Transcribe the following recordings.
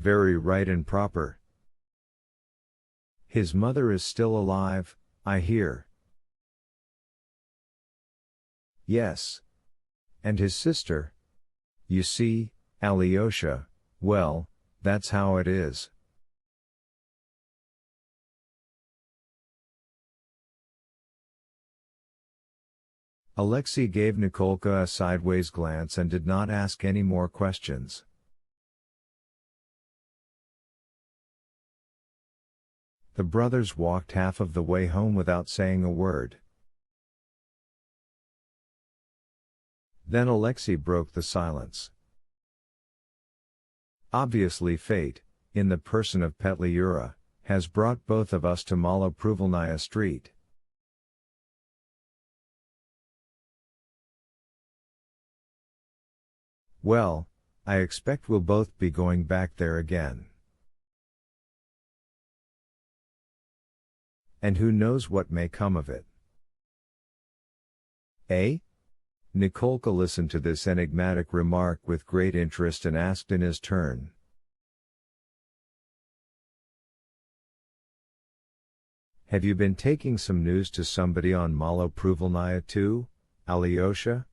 very right and proper. His mother is still alive, I hear. Yes. And his sister? You see, Alyosha, well, that's how it is. Alexei gave Nikolka a sideways glance and did not ask any more questions. The brothers walked half of the way home without saying a word. Then Alexei broke the silence. Obviously fate, in the person of Petliura, has brought both of us to Maloprovolnaya Street. Well, I expect we'll both be going back there again. And who knows what may come of it. Eh? Nikolka listened to this enigmatic remark with great interest and asked in his turn. Have you been taking some news to somebody on Maloprovolnaya too, Alyosha?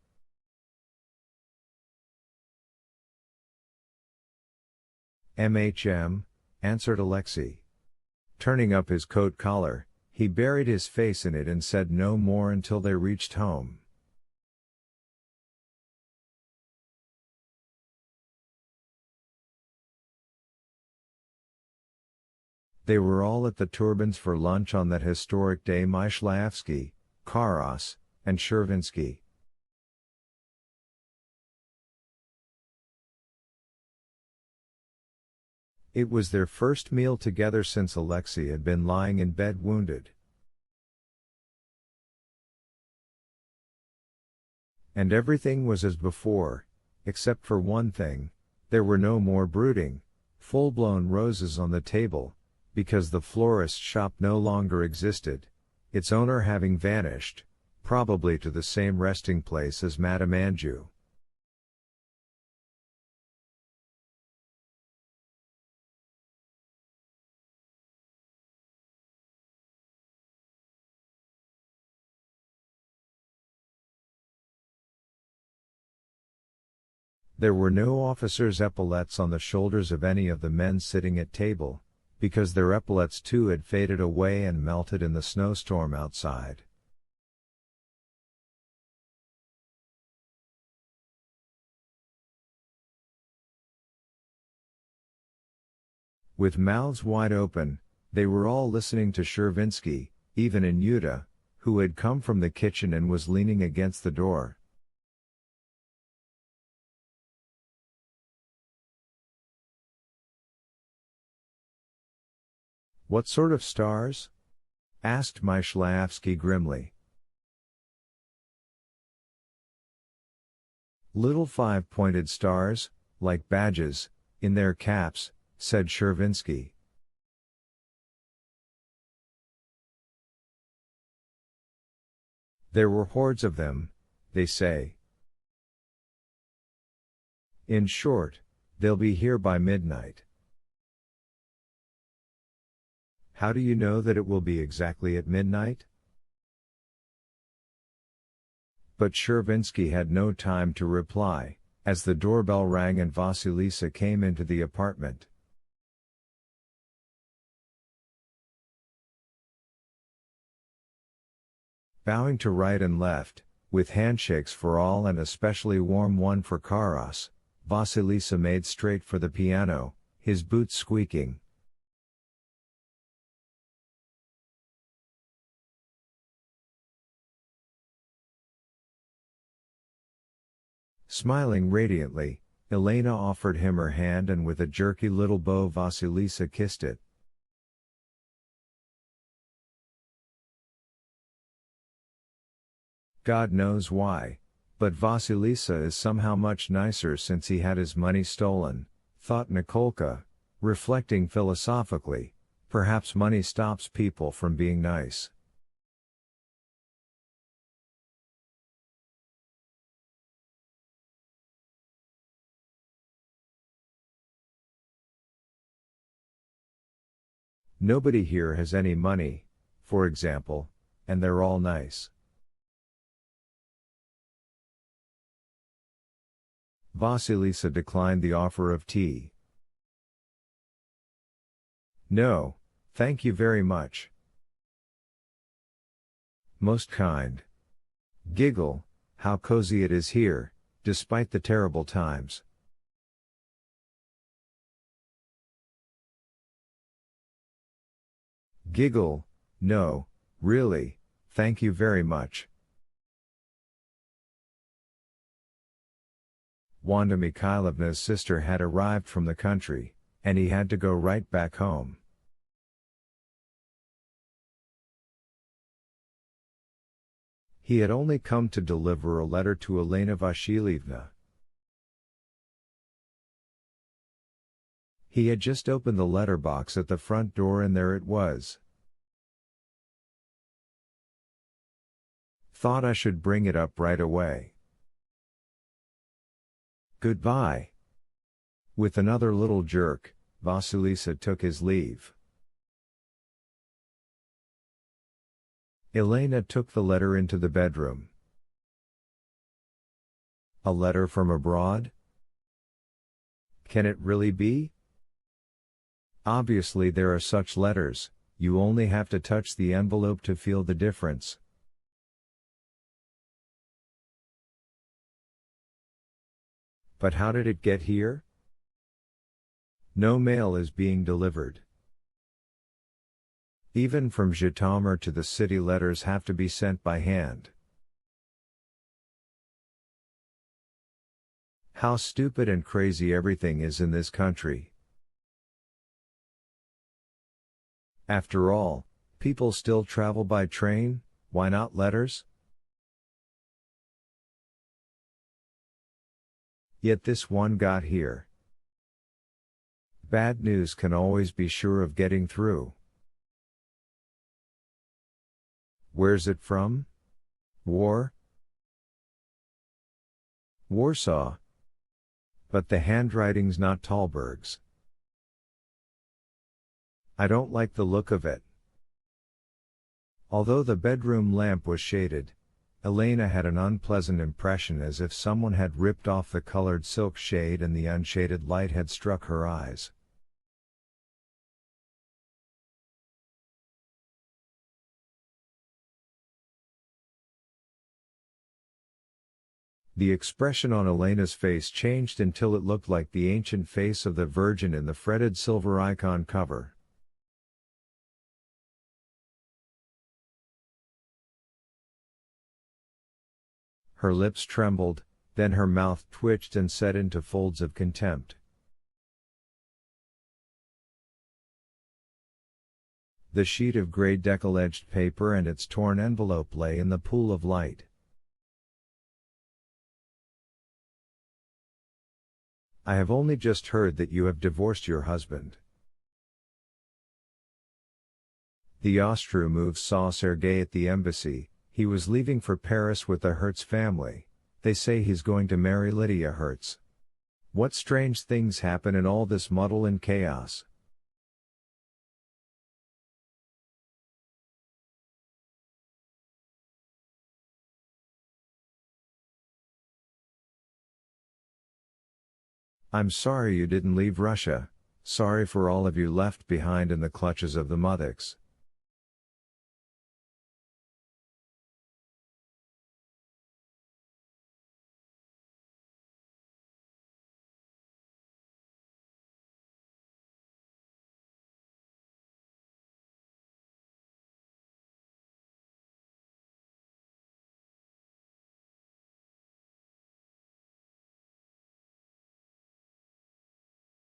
Answered Alexei. Turning up his coat collar, he buried his face in it and said no more until they reached home. They were all at the Turbans for lunch on that historic day. Myshlayevsky, Karas, and Chervinsky. It was their first meal together since Alexei had been lying in bed wounded. And everything was as before, except for one thing: there were no more brooding, full-blown roses on the table, because the florist's shop no longer existed, its owner having vanished, probably to the same resting place as Madame Anjou. There were no officers' epaulets on the shoulders of any of the men sitting at table, because their epaulets too had faded away and melted in the snowstorm outside. With mouths wide open, they were all listening to Chervinsky, even Anyuta, who had come from the kitchen and was leaning against the door. What sort of stars? Asked Myshlayevsky grimly. Little five-pointed stars, like badges, in their caps, said Chervinsky. There were hordes of them, they say. In short, they'll be here by midnight. How do you know that it will be exactly at midnight? But Chervinsky had no time to reply, as the doorbell rang and Vasilisa came into the apartment. Bowing to right and left, with handshakes for all and especially warm one for Karas, Vasilisa made straight for the piano, his boots squeaking. Smiling radiantly, Elena offered him her hand and with a jerky little bow Vasilisa kissed it. God knows why, but Vasilisa is somehow much nicer since he had his money stolen, thought Nikolka, reflecting philosophically, perhaps money stops people from being nice. Nobody here has any money, for example, and they're all nice. Vasilisa declined the offer of tea. No, thank you very much. Most kind. Giggle, how cozy it is here, despite the terrible times. Giggle, no, really, thank you very much. Wanda Mikhailovna's sister had arrived from the country, and he had to go right back home. He had only come to deliver a letter to Elena Vasilyevna. He had just opened the letterbox at the front door and there it was. Thought I should bring it up right away. Goodbye. With another little jerk, Vasilisa took his leave. Elena took the letter into the bedroom. A letter from abroad? Can it really be? Obviously there are such letters, you only have to touch the envelope to feel the difference. But how did it get here? No mail is being delivered. Even from Zhytomyr to the city letters have to be sent by hand. How stupid and crazy everything is in this country. After all, people still travel by train, why not letters? Yet this one got here. Bad news can always be sure of getting through. Where's it from? War? Warsaw. But the handwriting's not Tallberg's. I don't like the look of it. Although the bedroom lamp was shaded, Elena had an unpleasant impression as if someone had ripped off the colored silk shade and the unshaded light had struck her eyes. The expression on Elena's face changed until it looked like the ancient face of the Virgin in the fretted silver icon cover. Her lips trembled, then her mouth twitched and set into folds of contempt. The sheet of gray decal-edged paper and its torn envelope lay in the pool of light. I have only just heard that you have divorced your husband. The Ostro move saw Sergei at the embassy. He was leaving for Paris with the Hertz family. They say he's going to marry Lydia Hertz. What strange things happen in all this muddle and chaos. I'm sorry you didn't leave Russia, sorry for all of you left behind in the clutches of the Mudiks.